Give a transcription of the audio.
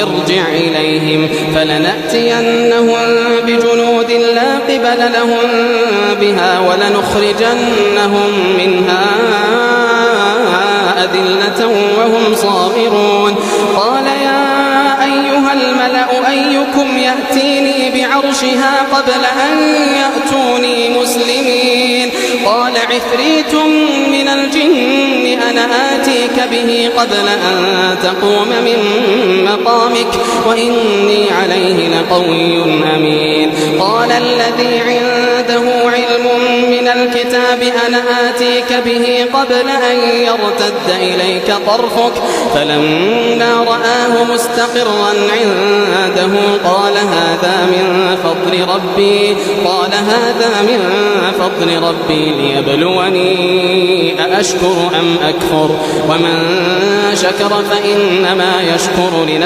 ارجع إليهم فلنأتينهم بجنود لا قبل لهم بها ولنخرجنهم منها أذلة وهم صاغرون قال يا أيها الملأ أيكم يأتيني بعرشها قبل أن يأتوني مسلمين قال عفريت من الجن أنا آتيك به قبل أن تقوم من مقامك وإني عليه لقوي أمين قال الذي عنده علم من الكتاب أنا آتيك به قبل أن يرتد إليك طرفك فلما رآه مستقرا عنده قال هذا من فضل ربي ليبلوني أأشكر أم أكفر ومن شكر فإنما يشكر لنفسه